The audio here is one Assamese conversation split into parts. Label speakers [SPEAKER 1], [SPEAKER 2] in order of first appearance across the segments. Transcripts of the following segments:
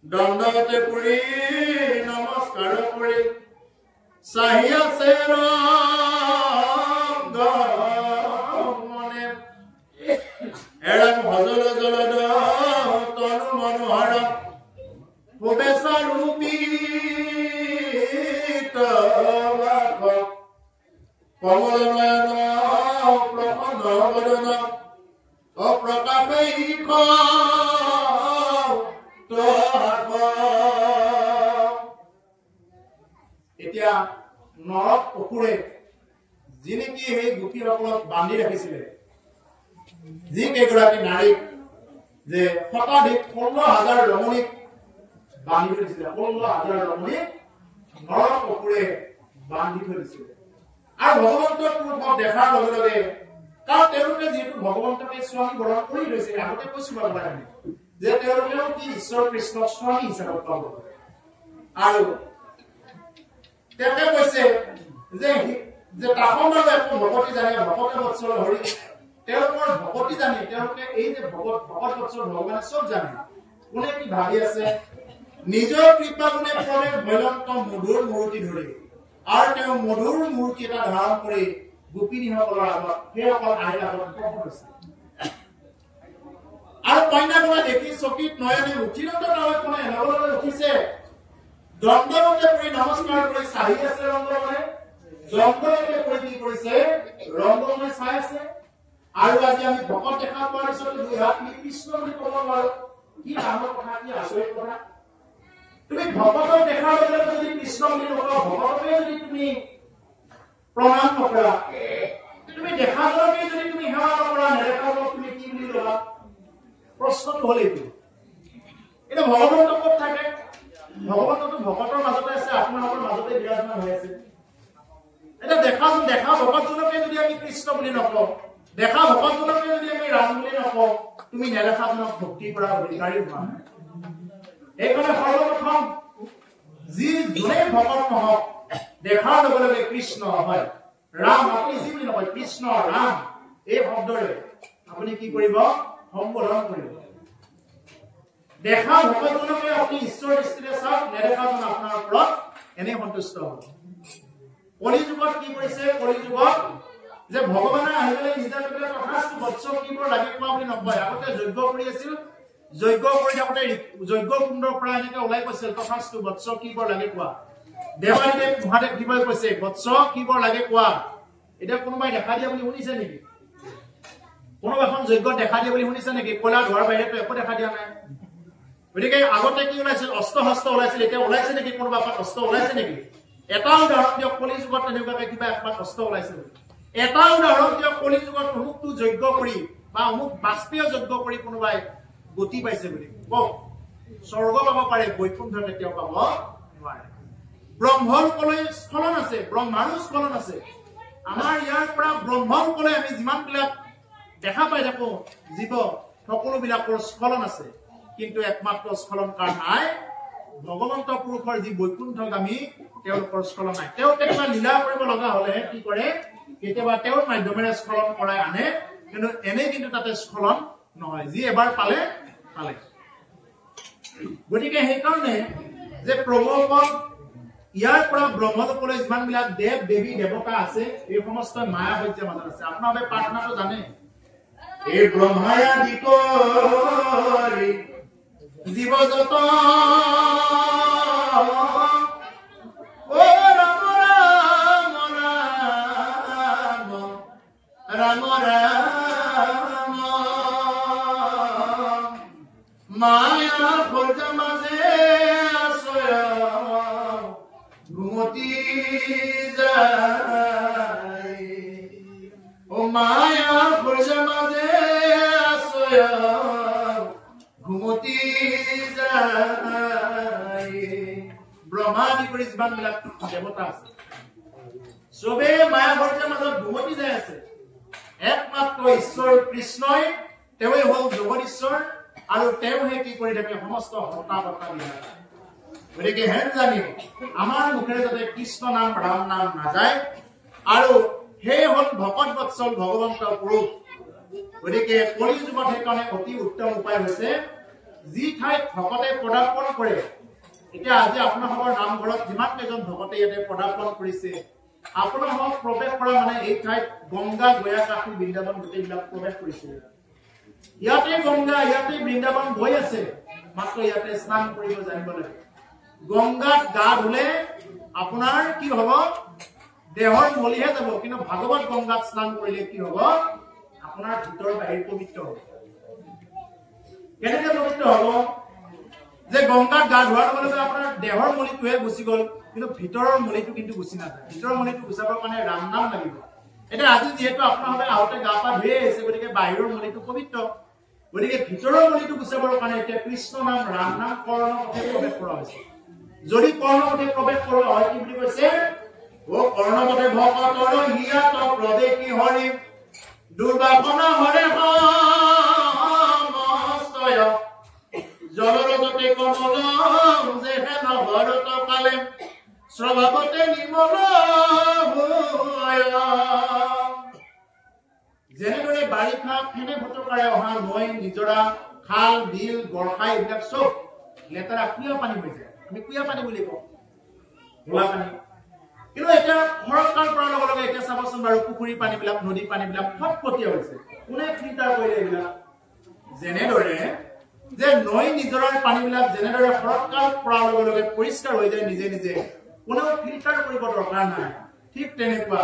[SPEAKER 1] দণ্ডতে পৰি নমস্কাৰ কৰি চাহি আছে মনে এৰাং ভজল জলদ তনু মনোহৰ শুভেচ্ছা ৰূপী কমল নয়ন প্ৰসন্ন বদন অপ্ৰকাশে এতিয়া নৰক অসুৰে যি নেকি সেই গোপীসকলক বান্ধি ৰাখিছিলে যি কেইগৰাকী নাৰীক যে শতাধিক 16,000 ৰমণীক বান্ধি থৈছিলে 16,000 ৰমণীক নৰক অসুৰে বান্ধি থৈছিলে আৰু ভগৱন্তৰ পুৰুষক দেখাৰ লগে লগে কাৰণ তেওঁলোকে যিহেতু ভগৱন্তকে স্বামী গ্ৰহণ কৰি লৈছে আগতে কৈছিলো আপোনাক যে তেওঁলোকেও কি ঈশ্বৰ কৃষ্ণক স্বামী হিচাপে পাব আৰু তেওঁলোকে কৈছে যে তাপনৰ একো ভকতি জানে ভকতে বৎসল হৰি তেওঁলোকৰ ভকতি জানি তেওঁলোকে এই যে ভকত বৎসল ভগৱানে চব জানে কোনে কি ভাবি আছে নিজৰ কৃপা গুণে পৰে ভৈলন্ত মধুৰ মূৰ্তি ধৰি আৰু তেওঁ মধুৰ মূৰ্তি এটা ধাৰণ কৰি গোপিনীসকলৰ আগত সেইসকল আহিল আগত প্ৰকট হৈছে আৰু কন্যাগৰা দেখি চকিত নয়নে উঠিলত নাৱখনে নগৰলৈ উঠিছে দণ্ডতে পৰি নমস্কাৰ কৰি চাহি আছে ৰংগমনে দণ্ডতে পৰি কি কৰিছে ৰংগমনে চাই আছে আৰু আজি আমি ভকত দেখা পোৱাৰ পিছত দুই হাত নি কৃষ্ণ বুলি ক'ব নোৱাৰো কি ডাঙৰ কথা কি আচৰিত কথা তুমি ভকতক দেখাৰ লগে লগে যদি কৃষ্ণ বুলি নকৰা ভকতকে যদি তুমি প্ৰণাম নকৰা তুমি দেখাৰ লগে যদি তুমি সেৱা নকৰা নেদেখাৰ লগে তুমি কি বুলি ল'বা প্ৰশ্নটো হ'ল এইটো এটা ভগৱন্ত ক'ত থাকে ভগৱন্তটো ভকতৰ মাজতে আছে আপোনালোকৰ মাজতে বিৰাজমান হৈ আছে এটা দেখা ভকতজনকে যদি আমি কৃষ্ণ বুলি নকওঁ দেখা ভকতজনকে যদি আমি ৰাম বুলি নকওঁ তুমি নেদেখাজনক ভক্তি কৰা অধিকাৰী হোৱা নাই এইকাৰণে সৰ্বপ্ৰথম যি যোনে ভকত নহওক দেখাৰ লগে লগে কৃষ্ণ হয় ৰাম আপুনি যি বুলি নকয় কৃষ্ণ ৰাম এই শব্দৰে আপুনি কি কৰিব সম্বোধন কৰিব দেখা ভকতজনকে আপুনি ঈশ্বৰ দৃষ্টিৰে চাওক নেদেখাজন আপোনাৰ ওপৰত এনে সন্তুষ্ট হ'ব কলি যুগত কি কৰিছে কলি যুগত যে ভগৱানে আহিলে নিজে তথাস্তু বৎস কিবৰ লাগে কোৱা বুলি নকয় আগতে যজ্ঞ কৰি আছিল যজ্ঞ কৰি থাকোঁতে যজ্ঞ কুণ্ডৰ পৰা এনেকে ওলাই কৈছিল তথাস্তু বৎস কিবৰ লাগে কোৱা দেৱাদেৱ মহাদেৱ কিবাই কৈছে বৎস কিবৰ লাগে কোৱা এটা কোনোবাই দেখা দিয়া বুলি শুনিছে নেকি কোনোবা এখন যজ্ঞ দেখা দিয়া বুলি শুনিছে নেকি কলা ধোৱাৰ বাহিৰতো একো দেখা দিয়া নাই গতিকে আগতে কি ওলাইছিল অস্ত্ৰশস্ত্ৰ ওলাইছিল এতিয়া ওলাইছে নেকি কোনোবা এখন অস্ত্ৰ ওলাইছে নেকি এটা উদাহৰণ দিয়ক কলি যুগত তেনেকুৱাকে কিবা এখন অস্ত্ৰ ওলাইছিল এটা উদাহৰণ দিয়ক কলি যুগত অমুকটো যজ্ঞ কৰি বা অমুক বাষ্পীয় যজ্ঞ কৰি কোনোবাই গতি পাইছে বুলি কওক স্বৰ্গ পাব পাৰে বৈকুণ্ঠ কেতিয়াও পাব নোৱাৰে ব্ৰহ্মলোকলৈ স্খলন আছে ব্ৰহ্মাৰো স্খলন আছে আমাৰ ইয়াৰ পৰা ব্ৰহ্মলোকলৈ আমি যিমানবিলাক দেখা পাই থাকো জীৱ সকলোবিলাকৰ স্খলন আছে কিন্তু একমাত্ৰ স্খলন কাৰ নাই ভগৱন্ত পুৰুষৰ যি বৈকুণ্ঠগামী তেওঁলোকৰ স্খলন নাই তেওঁ কেতিয়াবা লীলা কৰিব লগা হলে কি কৰে কেতিয়াবা তেওঁৰ মাধ্যমেৰে স্খলন কৰাই আনে কিন্তু এনে কিন্তু তাতে স্খলন নহয় যি এবাৰ পালে পালে গতিকে সেইকাৰণে যে প্ৰভুসকল ইয়াৰ পৰা ব্ৰহ্মলোকলৈ যিমানবিলাক দেৱ দেৱী দেৱতা আছে এই সমস্ত মায়া সৈতে মাজত আছে আপোনালোকে প্ৰাৰ্থনাটো জানে এই ব্ৰহ্মায়াদি কৰি জীৱ যত ৰাম ৰাম মায়া খোজ মাজে আশ্ৰয় ঘুমতি যায় ও মায়া খোজ মাজে আশ্ৰয় ঘুমতি যায় ব্ৰহ্মাদি কৰি যিমানবিলাক দেৱতা আছে চবে মায়া খোজৰ মাজত ঘুমতি যায় আছে একমাত্ৰ ঈশ্বৰ কৃষ্ণই তেওঁই হল জগদীশ্বৰ আৰু তেওঁহে কি কৰি থাকে সমস্ত হতা বতা দিয়া গতিকে হেন জানি আমাৰ মুখেৰে যাতে কৃষ্ণ নাম ৰাম নাম নাযায় আৰু সেই হল ভকত বৎসল ভগৱন্ত পুৰুষ গতিকে কলি যুগত সেইকাৰণে অতি উত্তম উপায় হৈছে যি ঠাইত ভকতে পদাৰ্পণ কৰে এতিয়া আজি আপোনালোকৰ নামঘৰত যিমান কেইজন ভকতে ইয়াতে পদাৰ্পণ কৰিছে আপোনালোক প্ৰৱেশ কৰা মানে এই ঠাইত গংগা গয়া কাশী বৃন্দাবন গোটেইবিলাক প্ৰৱেশ কৰিছে ইয়াতে গংগা ইয়াতে বৃন্দাবন বৈ আছে মাত্ৰ ইয়াতে স্নান কৰিব জানিব লাগে গংগাত গা ধুলে আপোনাৰ কি হ'ব দেহৰ মলিহে যাব কিন্তু ভাগৱত গংগাত স্নান কৰিলে কি হ'ব আপোনাৰ ভিতৰ বাহিৰ পবিত্ৰ হ'ব কেনেকৈ পবিত্ৰ হ'ব যে গংগাত গা ধোৱাৰ লগে লগে আপোনাৰ দেহৰ মলিটোহে গুচি গ'ল কিন্তু ভিতৰৰ মলিটো কিন্তু গুচি নাযায় ভিতৰৰ মলিটো গুচাবৰ কাৰণে ৰাম নাম লাগিব এতিয়া আজি যিহেতু আপোনালোকে আহোঁতে গা পা ধুয়ে আহিছে গতিকে বাহিৰৰ মলিটো পবিত্ৰ গতিকে ভিতৰৰ মলিটো গুচাবৰ কাৰণে এতিয়া কৃষ্ণ নাম ৰাম নাম কৰ্ণ পথে প্ৰৱেশ কৰা হৈছে যদি কৰ্ণ পথে প্ৰৱেশ কৰা হয় কি বুলি কৈছে ও কৰ্ণ পথে ভকতৰ হিয়াত প্ৰৱেশী হৰি দুৰ্বাসনা হৰে সমস্তয় জলৰজতে কমল যেহেন ভৰত কালে স্বভাৱতে নিৰ্মল যেনেদৰে বাৰিষা ফেনে ফটকাৰে অহা নৈ নিজৰা খাল বিল গড়খাই এইবিলাক চব লেতেৰা কুঁয়া পানী হৈ যায় আমি কুঁয়া পানী বুলি কওঁ ভোলা পানী কিন্তু এতিয়া শৰৎকাল পৰাৰ লগে লগে এতিয়া চাবচোন বাৰু পুখুৰীৰ পানীবিলাক নদীৰ পানীবিলাক ফটফটীয়া হৈছে কোনে ফিল্টাৰ কৰিলে এইবিলাক যেনেদৰে যে নৈ নিজৰাৰ পানীবিলাক যেনেদৰে শৰৎকাল পৰাৰ লগে লগে পৰিষ্কাৰ হৈ যায় নিজে নিজে কোনেও ফিল্টাৰ কৰিব দৰকাৰ নাই ঠিক তেনেকুৱা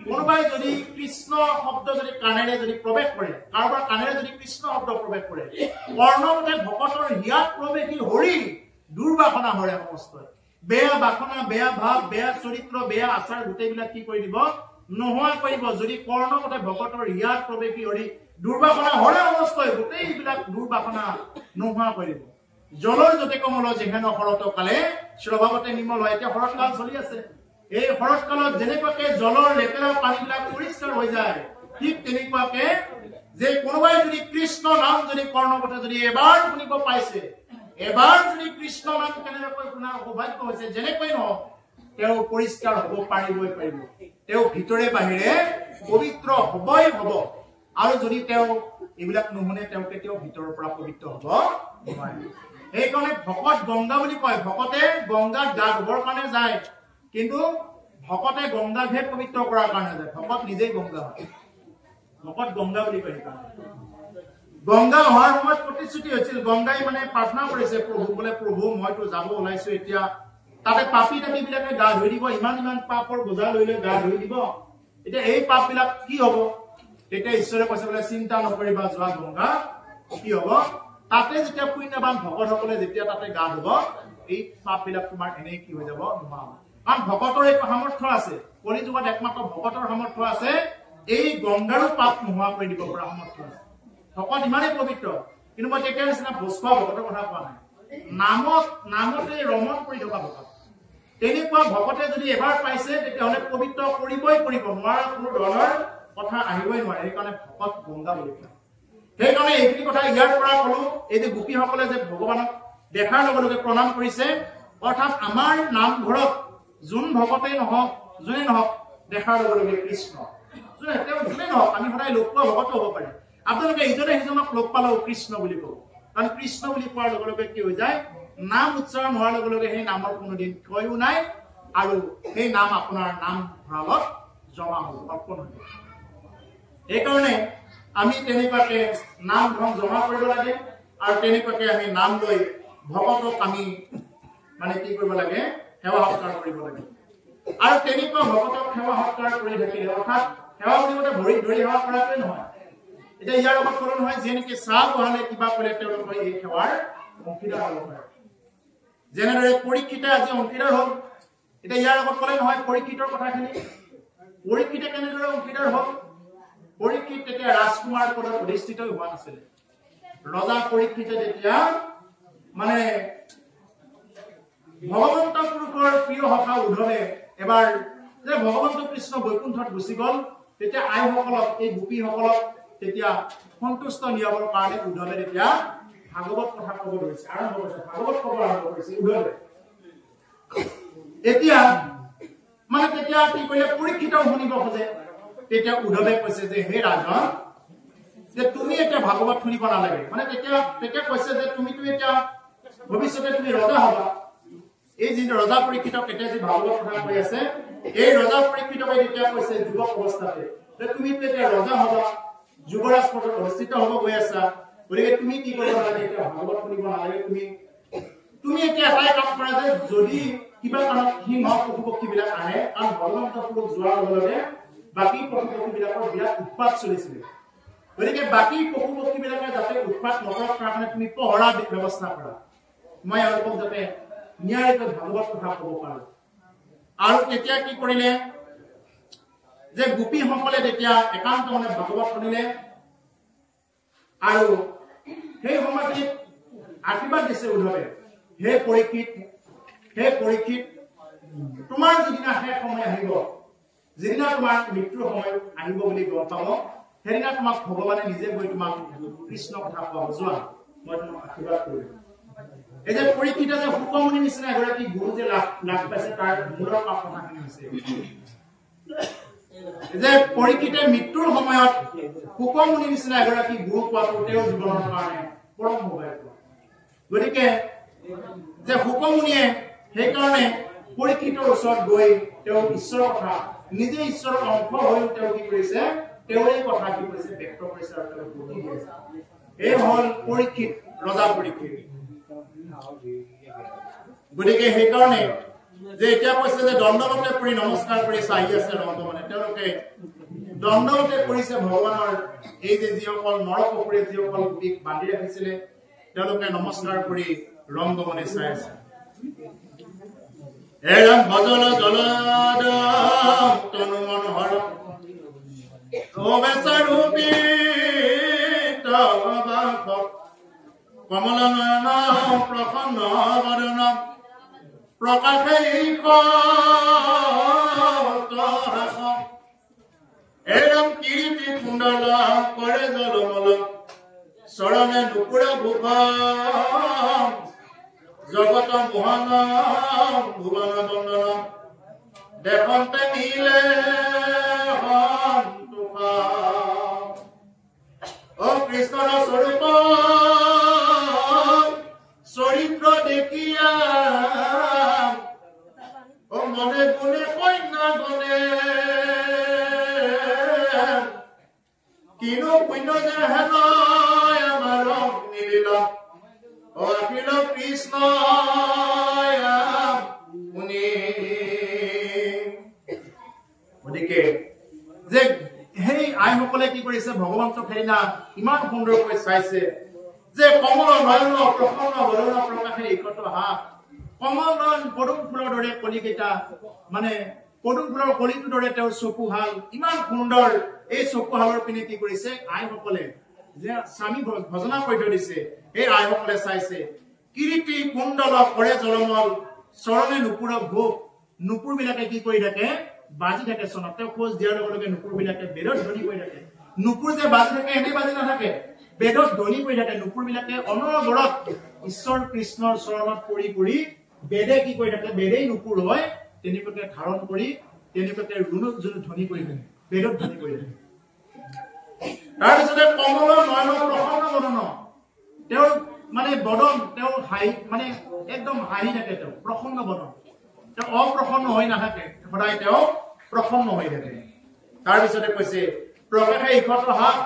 [SPEAKER 1] কোনোবাই যদি কৃষ্ণ শব্দ যদি কাণেৰে যদি প্ৰৱেশ কৰে কাৰোবাৰ কাণেৰে যদি কৃষ্ণ শব্দ প্ৰৱেশ কৰে কৰ্ণমতে ভকতৰ হিয়াত প্ৰৱেশী হৰি দুৰ্বাসনা হৰে সমস্তই বেয়া বাসনা বেয়া ভাৱ বেয়া চৰিত্ৰ বেয়া আচাৰ গোটেইবিলাক কি কৰি দিব নোহোৱা কৰিব যদি কৰ্ণমতে ভকতৰ হিয়াত প্ৰৱেশী হৰি দুৰ্বাসনা হৰে সমস্তই গোটেইবিলাক দুৰ্বাসনা নোহোৱা কৰিব জলৰ যতে কমল যেহেন শৰৎ কালে স্বভাৱতে নিৰ্মল হয় এতিয়া শৰৎকাল চলি আছে এই শৰৎকালত যেনেকুৱাকে জলৰ লেতেৰা পানীবিলাক পৰিষ্কাৰ হৈ যায় ঠিক তেনেকুৱাকে যে কোনোবাই যদি কৃষ্ণ নাম যদি কৰ্ণপথে যদি এবাৰ শুনিব পাইছে এবাৰ যদি কৃষ্ণ নাম কেনেকৈ শুনাৰ সৌভাগ্য হৈছে যেনেকৈ নহওক তেওঁ পৰিষ্কাৰ হ'ব পাৰিবই পাৰিব তেওঁ ভিতৰে বাহিৰে পবিত্ৰ হ'বই হ'ব আৰু যদি তেওঁ এইবিলাক নুশুনে তেওঁ কেতিয়াও ভিতৰৰ পৰা পবিত্ৰ হ'ব নোৱাৰে সেইকাৰণে ভকত গংগা বুলি কয় ভকতে গংগাত গা ধুবৰ কাৰণে যায় কিন্তু ভকতে গংগাকহে পবিত্ৰ কৰাৰ কাৰণে যায় ভকত নিজেই গংগা হয় ভকত গংগা বুলি কয় গংগা হোৱাৰ সময়ত প্ৰতিশ্ৰুতি হৈছিল গংগাই মানে প্ৰাৰ্থনা কৰিছে প্ৰভু বোলে প্ৰভু মইতো যাব ওলাইছো এতিয়া তাতে পাপী তাপীবিলাকে গা ধুই দিব ইমান ইমান পাপৰ বোজা লৈ লৈ গা ধুই দিব এতিয়া এই পাপবিলাক কি হ'ব তেতিয়া ঈশ্বৰে কৈছে বোলে চিন্তা নকৰিবা যোৱা গংগা কি হ'ব তাতে যেতিয়া পুণ্যৱান ভকতসকলে যেতিয়া তাতে গা ধুব এই পাপবিলাক তোমাৰ এনেই কি হৈ যাব নোহোৱা কাৰণ ভকতৰ এক সামৰ্থ্য আছে কলি যুগত একমাত্ৰ ভকতৰ সামৰ্থ্য আছে এই গংগাৰো পাপ নোহোৱা কৰি দিব পৰা সামৰ্থ্য আছে ভকত ইমানেই পবিত্ৰ কিন্তু মই তেতিয়া নিচিনা ভোজখোৱা ভকতৰ কথা কোৱা নাই নামতে ৰমণ কৰি থকা ভকত তেনেকুৱা ভকতে যদি এবাৰ পাইছে তেতিয়াহ'লে পবিত্ৰ কৰিবই কৰিব নোৱাৰা কোনো ধৰণৰ কথা আহিবই নোৱাৰে সেইকাৰণে ভকত গংগা বুলি কয় সেইকাৰণে এইখিনি কথা ইয়াৰ পৰা ক'লো এই যে গোপীসকলে যে ভগৱানক দেখাৰ লগে লগে প্ৰণাম কৰিছে অৰ্থাৎ আমাৰ নামঘৰত যোন ভকতেই নহওক যোনে নহওক দেখাৰ লগে লগে কৃষ্ণ তেওঁ যোনে নহওক আমি সদায় লগ পোৱা ভকতো হ'ব পাৰে আপোনালোকে ইজনে সিজনক লগ পালেও কৃষ্ণ বুলি কব কাৰণ কৃষ্ণ বুলি কোৱাৰ লগে লগে কি হৈ যায় নাম উচ্চাৰণ হোৱাৰ লগে লগে সেই নামৰ কোনোদিন ক্ষয়ো নাই আৰু সেই নাম আপোনাৰ নাম ভঁৰালত জমা হ'ব অৰ্পণ হ'ব এইকাৰণে আমি তেনেকুৱাকে নাম ধন জমা কৰিব লাগে আৰু তেনেকুৱাকে আমি নাম লৈ ভকতক আমি মানে কি কৰিব লাগে সেৱা সৎকাৰ কৰিব লাগে আৰু তেনেকুৱা ভকতক সেৱা সৎকাৰ কৰি থাকিলে অৰ্থাৎ সেৱা কৰিবতে ভৰিত ধৰি সেৱা কৰাটোৱে নহয় এতিয়া ইয়াৰ লগত ক'লো নহয় যেনেকৈ চাহ বহালে কিবা কৰিলে তেওঁলোকৰ এই সেৱাৰ অংশীদাৰ হ'ব পাৰে যেনেদৰে পৰীক্ষিতে আজি অংশীদাৰ হ'ল এতিয়া ইয়াৰ লগত ক'লে নহয় পৰীক্ষিতৰ কথাখিনি পৰীক্ষিতে কেনেদৰে অংশীদাৰ হ'ল পৰীক্ষিত তেতিয়া ৰাজকুমাৰ পদত অধিষ্ঠিত হোৱা নাছিলে ৰজা পৰীক্ষিতে তেতিয়া মানে ভগৱন্ত পুৰুষৰ প্ৰিয় সখা উদ্ধৱে এবাৰ যে ভগৱন্ত কৃষ্ণ বৈকুণ্ঠত গুচি গ'ল তেতিয়া আইসকলক এই গোপীসকলক তেতিয়া সন্তুষ্ট নিয়াবৰ কাৰণে উদ্ধৱে তেতিয়া ভাগৱত কথা ক'ব ধৰিছে আৰম্ভ কৰিছে ভাগৱত ক'ব আৰম্ভ কৰিছে উদ্ধৱে এতিয়া মানে তেতিয়া কি কৰিলে পৰীক্ষিত শুনিব খোজে তেতিয়া উদ্ধৱে কৈছে যে হে ৰাজন যে তুমি এটা ভাগৱত শুনিব নালাগে মানে তেতিয়া কৈছে যে তুমিতো এটা ভৱিষ্যতে তুমি ৰজা হবা এই যে ৰজা পৰীক্ষিতক এতিয়া যে ভাগৱত কথা কৈ আছে এই ৰজা পৰীক্ষিতকে তেতিয়া কৈছে যুৱক অৱস্থাতে যে তুমি এতিয়া ৰজা হবা যুৱৰাজ পদত অৱস্থিত হ'ব গৈ আছা গতিকে তুমি কি কৰিব লাগে এতিয়া ভাগৱত শুনিব নালাগে তুমি এতিয়া এটাই কাম কৰা যে যদি কিবা কাৰণত সিংহ পশু পক্ষীবিলাক আহে কাৰণ ভগৱন্তৰ লোক যোৱাৰ লগে বাকী পশু পক্ষীবিলাকৰ বিৰাট উৎপাত চলিছিল গতিকে বাকী পশু পক্ষীবিলাকে যাতে উৎপাত নকৰক তাৰ কাৰণে তুমি পহৰা ব্যৱস্থা কৰা মই আপোনালোকক যাতে ন্যায়িকৈ ভাগৱত কথা ক'ব পাৰো আৰু তেতিয়া কি কৰিলে যে গোপীসকলে তেতিয়া একান্ত মানে ভাগৱত শুনিলে আৰু সেই সময়ত আশীৰ্বাদ দিছে উদ্ধৱে হে পৰীক্ষিত তোমাৰ যিদিনা শেষ সময় আহিব যিদিনা তোমাৰ মৃত্যুৰ সময় আহিব বুলি গম পাব সেইদিনা তোমাক ভগৱানে নিজে গৈ তোমাক কৃষ্ণ কথা কোৱা যোৱা মই তোমাক আশীৰ্বাদ কৰিম এই যে পৰীক্ষিতে যে শুকমুনি নিচিনা এগৰাকী গুৰু যে লাভ পাইছে তাৰ মূলৰ কথাখিনি হৈছে যে পৰীক্ষিতে মৃত্যুৰ সময়ত শুকমুনি নিচিনা এগৰাকী গুৰু পোৱাটো তেওঁৰ জীৱনৰ কাৰণে পৰম সৌভাগ্য গতিকে যে শুকমুনিয়ে সেইকাৰণে পৰীক্ষিতৰ ওচৰত গৈ তেওঁ ঈশ্বৰৰ কথা নিজে ঈশ্বৰৰ অংশ হৈ তেওঁ কি কৰিছে তেওঁ এই কথা কি কৰিছে ব্যক্ত কৰিছে আৰু তেওঁ বুদ্ধি দিছে এই হ'ল পৰীক্ষিত ৰজা পৰীক্ষিত গতিকে সেইকাৰণে যে এতিয়া কৈছে যে দণ্ডৱতে পৰি নমস্কাৰ কৰি চাহি আছে ৰংগ মানে তেওঁলোকে দণ্ডৱতে কৰিছে ভগৱানৰ এই যে যিসকল নৰকপুৰে যিসকল গোপীক বান্ধি ৰাখিছিলে তেওঁলোকে নমস্কাৰ কৰি ৰংগ মানে চাই আছে এৰম ভজল জলদ তনু মনোহৰ অবেসৰূপী তবাখ কমল নয়ন প্ৰসন্ন বদন প্ৰকাশেই এৰম কীৰ্তি কুণ্ডল কৰে জলমল চৰণে নুপুৰা ভূষণ জগত মোহন ভুৱন বন্দন দেখন্তে নীলে অ কৃষ্ণৰ স্বৰূপ চৰিত্ৰ দেখিয়া অ মনে গুণে কন্যা গণে কিনো পুণ্য যে হেন আমাৰ নিদিল অখিল কৃষ্ণ গতিকে যে সেই আইসকলে কি কৰিছে ভগৱন্তক সেইদিনা ইমান সুন্দৰকৈ চাইছে যে কমল নয়ন প্ৰসন্ন বদন প্ৰকাশে ইকত হাত কমল নয়ন পদুম ফুলৰ দৰে কলিকেইটা মানে পদুম ফুলৰ কলিটোৰ দৰে তেওঁৰ চকুহাল ইমান সুন্দৰ এই চকুহালৰ পিনে কি কৰিছে আইসকলে যে স্বামী ভজনা কৰি থৈ দিছে এই আইসকলে চাইছে কীৰ্তি কুণ্ডল কৰে জলমল চৰণে নুপুৰ ভোগ নুপুৰ বিলাকে কি কৰি থাকে বাজি থাকে চনত তেওঁ খোজ দিয়াৰ লগে লগে নুপুৰ বিলাকে বেদত ধ্বনি কৰি থাকে নুপুৰ যে বাজি থাকে এনে বাজি নাথাকে বেদত ধ্বনি কৰি থাকে নুপুৰ বিলাকে অনবৰত ঈশ্বৰ কৃষ্ণৰ চৰণত পৰি পৰি বেদে কি কৰি থাকে বেদেই নুপুৰ হয় তেনেকুৱাকে ধাৰণ কৰি তেনেকুৱাকে ৰুণত যোন ধ্বনি কৰি থাকে বেদত ধ্বনি কৰি থাকে তাৰপিছতে কমল নয়ন প্ৰসন্ন বদন তেওঁৰ মানে বদন তেওঁৰ হাঁহি মানে একদম হাঁহি থাকে তেওঁ প্ৰসন্ন বদন তেওঁ অপ্ৰসন্ন হৈ নাথাকে সদায় তেওঁ প্ৰসন্ন হৈ থাকে তাৰপিছতে কৈছে প্ৰকাশে ইখত হাত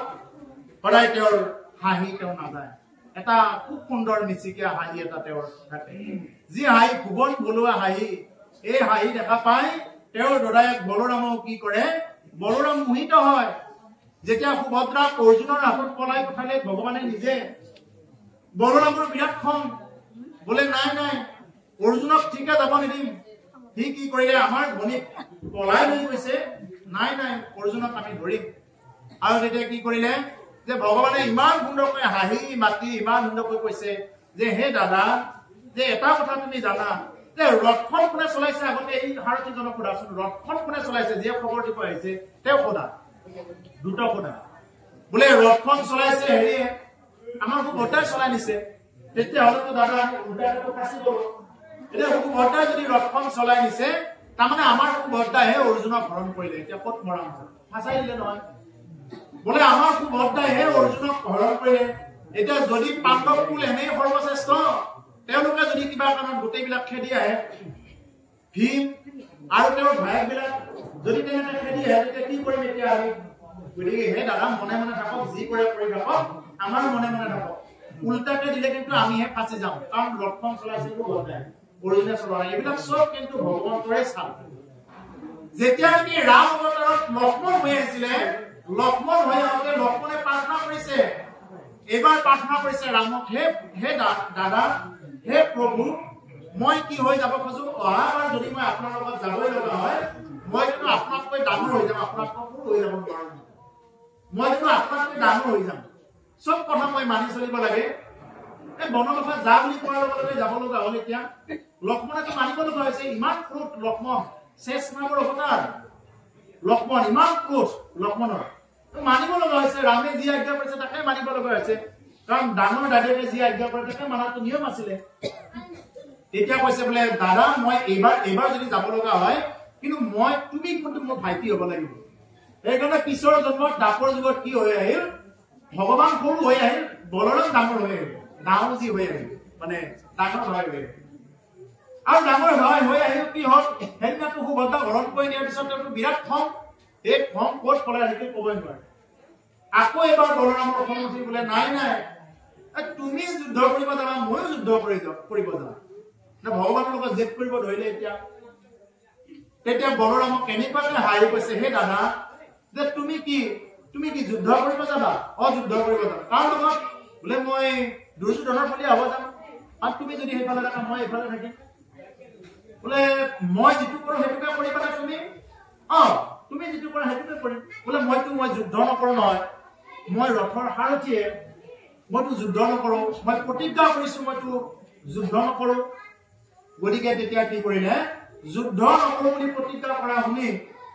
[SPEAKER 1] সদায় তেওঁৰ হাঁহি তেওঁ নাযায় এটা খুব সুন্দৰ মিচিকীয়া হাঁহি এটা তেওঁৰ থাকে যি হাঁহি ভুৱন বলোৱা হাঁহি এই হাঁহি দেখা পাই তেওঁৰ দদায়েক বলৰামও কি কৰে বলৰাম মোহিত হয় যেতিয়া সুভদ্ৰাক অৰ্জুনৰ হাতত পলাই পঠালে ভগৱানে নিজে বলৰামৰ বিৰাট খং বোলে নাই নাই অৰ্জুনক ঠিকে যাব নিদিম সি কি কৰিলে আমাৰ ভনীক পলাই লৈ গৈছে নাই নাই অৰ্জুনক আমি ধৰিম আৰু তেতিয়া কি কৰিলে যে ভগৱানে ইমান সুন্দৰকৈ হাঁহি মাতি ইমান সুন্দৰকৈ কৈছে যে হে দাদা যে এটা কথা তুমি জানা যে ৰথখন কোনে চলাইছে আগতে এই সাৰথীজনক সোধাচোন ৰথখন কোনে চলাইছে যিয়ে খবৰ দিব আহিছে তেওঁ সোধা দুটা সোধা বোলে ৰথখন চলাইছে হেৰিয়ে আমাৰ সুভদ্ৰাই চলাই নিছে তেতিয়াহ'লেতো দাদা উল্টাটো ফাঁচি গ'ল এতিয়া সুভদ্ৰাই যদি ৰথখন চলাই নিছে তাৰমানে আমাৰ সুভদ্ৰাইহে অৰ্জুনক হৰণ কৰিলে এতিয়া ক'ত মৰাম ফাঁচাই দিলে নহয় বোলে আমাৰ খুব অধ্যায় হে অৰ্জুনক হৰণ কৰিলে এটা যদি পাণ্ডৱ কুল এনে সৰ্বশ্ৰেষ্ঠ তেওঁলোকে যদি কিবা কাৰণত গোটেইবিলাক খেদি আহে ভীম আৰু তেওঁৰ ভাইবিলাক যদি তেনেকৈ খেদি আহে তেতিয়া কি কৰিম এতিয়া আমি গতিকে হে দাদা মনে মনে থাকক যি কৰে কৰি থাকক আমাৰ মনে মনে থাকক উল্টাকে দিলে কিন্তু আমিহে ফাঁচি যাম কাৰণ লক্ষ্মণ চলাইছিল অধ্যায় অৰ্জুনে চলোৱা এইবিলাক চব কিন্তু ভগৱন্তৰে চাল যেতিয়া আমি ৰাম অৱতাৰত লক্ষ্মণ হৈ আছিলে লক্ষ্মণ হৈ আহোঁতে লক্ষ্মণে প্ৰাৰ্থনা কৰিছে এবাৰ প্ৰাৰ্থনা কৰিছে ৰামক হে দাদা হে প্ৰভু মই কি হৈ যাব খোজো অহাবাৰ যদি মই আপোনাৰ লগত যাবই লগা হয় মই কিন্তু আপোনাতকৈ ডাঙৰ হৈ যাম আপোনাতকৈ সৰু হৈ যাব নোৱাৰো মই কিন্তু আপোনাতকৈ ডাঙৰ হৈ যাম সব কথা মই মানি চলিব লাগে এই বনবাসত যা বুলি কোৱাৰ লগে যাব লগা হ'ল এতিয়া লক্ষ্মণেতো মানিব লগা হৈছে ইমান ক্ৰোধ লক্ষ্মণ শেষ নামৰ অৱতাৰ লক্ষ্মণ ইমান ক্ৰোধ লক্ষ্মণৰ মানিব লগা হৈছে ৰামে যি আজ্ঞা কৰিছে তাকে মানিব লগা হৈছে কাৰণ ডাঙৰ দাদাকে যি আজ্ঞা কৰে তাকে মানাটো নিয়ম আছিলে তেতিয়া কৈছে বোলে দাদা মই এইবাৰ যদি যাব লগা হয় কিন্তু মই তুমি কিন্তু মোৰ ভাইটি হ'ব লাগিব এইকাৰণে পিছৰ জন্মত দাপৰ যুগত কি হৈ আহিল ভগৱান সৰু হৈ আহিল বলৰাম ডাঙৰ হৈ আহিল ডাঙৰ যি হৈ আহিল মানে ডাঙৰ হৈ আহিল আৰু ডাঙৰ হৈ আহিল কি হ'ল সেইদিনাটো সুভদ্ৰা হৰণ কৰি নিয়াৰ পিছত তেওঁটো বিৰাট খং এই খং ক'ত পলাই আহিছিল ক'বই নোৱাৰে আকৌ এবাৰ বলৰামৰ খং উঠি বোলে নাই তুমি যুদ্ধ কৰিব যাবা ময়ো যুদ্ধ কৰিব যাম না ভগৱানৰ লগত জেদ কৰিব ধৰিলে এতিয়া তেতিয়া বলৰামক কেনেকুৱাকৈ হাঁহি কৈছে হে দাদা যে তুমি কি যুদ্ধ কৰিব যাবা যুদ্ধ কৰিব যাবা তাৰ লগত বোলে মই দুৰ্যোধনৰ ফালে হ'ব যাম আৰু তুমি যদি সেইফালে থাকা মই এইফালে থাকিম বোলে মই যিটো কৰোঁ সেইটোকে কৰিবা না তুমি যিটো কৰা সেইটোকে কৰিম বোলে মই যুদ্ধ নকৰোঁ নহয় মই ৰথৰ সাৰথিয়ে মইতো যুদ্ধ নকৰোঁ মই প্ৰতিজ্ঞা কৰিছোঁ মইতো যুদ্ধ নকৰোঁ গতিকে তেতিয়া কি কৰিলে যুদ্ধ নকৰোঁ বুলি প্ৰতিজ্ঞা কৰা শুনি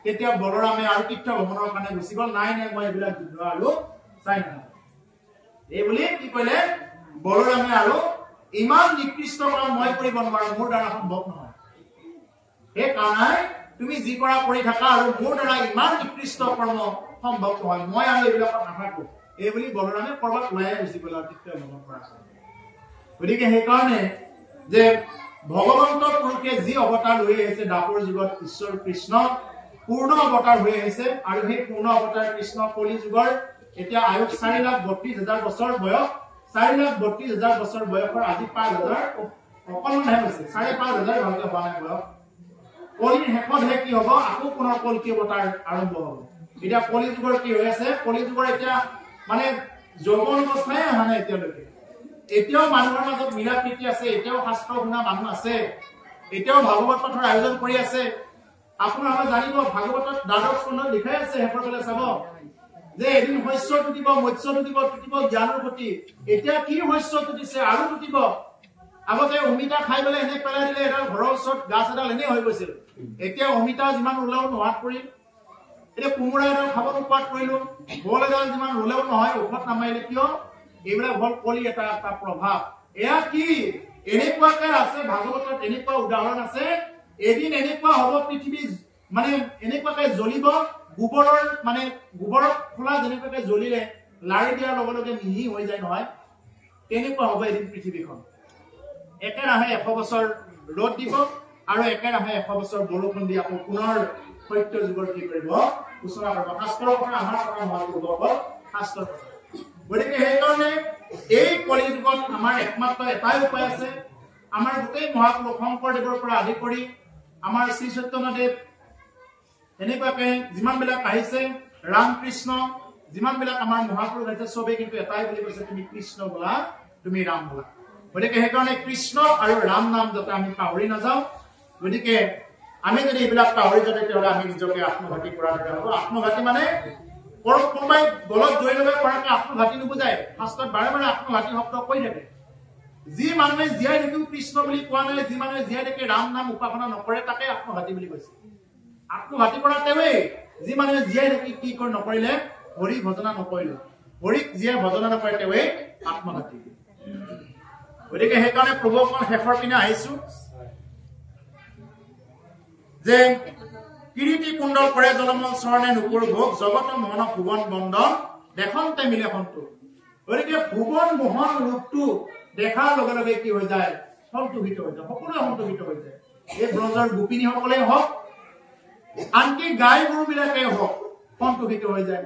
[SPEAKER 1] তেতিয়া বলৰামে আৰু তীৰ্থ ভ্ৰমণৰ কাৰণে গুচি গ'ল নাই মই এইবিলাক যুদ্ধ আৰু চাই নাথাকোঁ এই বুলি কি কৰিলে বলৰামে আৰু ইমান নিকৃষ্ট কাম মই কৰিব নোৱাৰো মোৰ দ্বাৰা সম্ভৱ নহয় এই কাৰণে তুমি যি কৰা কৰি থাকা আৰু মোৰ দ্বাৰা ইমান নিকৃষ্ট কৰ্ম সম্ভৱ নহয় মই আৰু এইবিলাকত নাথাকোঁ এই বুলি বলৰামে কৰবাত ওলাই গুচি গ'ল আৰু তীৰ্থ ভ্ৰমণ কৰা গতিকে সেইকাৰণে যে ভগৱন্তৰ পুৰুষে যি অৱতাৰ লৈ আহিছে দাপৰ যুগত ঈশ্বৰ কৃষ্ণ পূৰ্ণ অৱতাৰ হৈ আহিছে আৰু সেই পূৰ্ণ অৱতাৰ কৃষ্ণ কলি যুগৰ এতিয়া আয়ুস 4,32,000 বছৰ বয়স 4,32,000 বছৰ বয়সৰ আজি 5,000 অকলমানহে হৈছে 5,500 ভালকে হোৱা নাই বয়স কলিৰ শেষতহে কি হ'ব আকৌ পুনৰ কলকি অৱতাৰ আৰম্ভ হ'ব এতিয়া কলি যুগৰ কি হৈ আছে কলি যুগৰ এতিয়া মানে যৌৱন অৱস্থাই অহা নাই এতিয়ালৈকে এতিয়াও মানুহৰ মাজত মিলা প্ৰীতি আছে এতিয়াও শাস্ত্ৰ শুনা মানুহ আছে এতিয়াও ভাগৱত পাঠৰ আয়োজন কৰি আছে আপোনালোকে জানিব ভাগৱতত দ্বাদশ স্কন্ধত লিখাই আছে হেফৰফালে চাব যে এদিন শস্য টুটিব মৎস্য টুটিব জ্ঞানৰ প্ৰতি এতিয়া কি শস্য টুটিছে আৰু টুটিব আগতে অমিতা খাই পেলাই এনে পেলাই দিলে এডাল ঘৰৰ ওচৰত গাছ এডাল এনে হৈ গৈছিল এতিয়া অমিতা যিমান ওলাও নোহাত পৰিল এতিয়া কোমোৰা এডাল খাব নোপোৱাত পৰিলো বল এডাল যিমান ৰুলেও নহয় ঔষধ নামাৰিলে কিয় এইবিলাক হ'ল কলি এটা প্ৰভাৱ এয়া কি এনেকুৱাকে আছে ভাগৱতত এনেকুৱা উদাহৰণ আছে এদিন এনেকুৱা হ'ব পৃথিৱী মানে এনেকুৱাকে জ্বলিব গোবৰত খোলা যেনেকুৱাকে জ্বলিলে লাৰি দিয়াৰ লগে লগে মিহি হৈ যায় নহয় তেনেকুৱা হ'ব এদিন পৃথিৱীখন একেৰাহে 100 বছৰ ৰ'দ দিব আৰু একেৰাহে 100 বছৰ বৰষুণ দি আকৌ পুনৰ সত্য যুগৰ কি কৰিব সূচনা কৰিব শাস্ত্ৰৰ পৰা আমাৰ পৰা হোৱা হ'ব শাস্ত্ৰৰ পৰা গতিকে সেইকাৰণে এই কলি যুগত আমাৰ একমাত্ৰ এটাই উপায় আছে আমাৰ গোটেই মহাপুৰুষ শংকৰদেৱৰ পৰা আদি কৰি আমাৰ শ্ৰী চৈতন্যদেৱ এনেকুৱাকে যিমানবিলাক আহিছে ৰামকৃষ্ণ যিমানবিলাক আমাৰ মহাপুৰুষ আছে চবেই কিন্তু এটাই বুলি কৈছে তুমি কৃষ্ণ বোলা তুমি ৰাম বোলা গতিকে সেইকাৰণে কৃষ্ণ আৰু ৰাম নাম যাতে আমি পাহৰি নাযাওঁ গতিকে আমি যদি এইবিলাক পাহৰি যাওঁ তেতিয়াহ'লে আমি নিজকে আত্মঘাতী কৰাৰ দৰে হ'ব আত্মঘাতী মানে কোনোবাই গলত জড়ি ল'ব পৰাকে আত্মঘাতী নুবুজায় শাস্ত্ৰত বাৰে বাৰে আত্মঘাতী শব্দ কৈ থাকে যি মানুহে জীয়াই থাকিও কৃষ্ণ বুলি কোৱা নাই যি মানুহে জীয়াই থাকি ৰাম নাম উপাসনা নকৰে তাকে আত্মঘাতী বুলি কৈছে আত্মঘাতী কৰা তেওঁৱেই যি মানুহে জীয়াই থাকি কি কৰি নকৰিলে হৰি ভজনা নকৰিলে হৰিক যিয়ে ভজনা নকৰে তেওঁৱেই আত্মঘাতী গতিকে সেইকাৰণে প্ৰভু অকণ শেষৰ পিনে আহিছো যে কিৰীটি কুণ্ডল কৰে জলমল চৰণে নুপুৰ ভোগ জগত মোহন ভুৱন বন্দন দেখনতে মিলে সন্তোষ গতিকে ভুৱন মোহন ৰূপটো দেখাৰ লগে লগে কি হৈ যায় সন্তোষিত হৈ যায় সকলোৱে সন্তোষিত হৈ যায় এই ব্ৰজৰ গোপিনীসকলে হওক আনকি গাই গৰুবিলাকে হওক সন্তোষিত হৈ যায়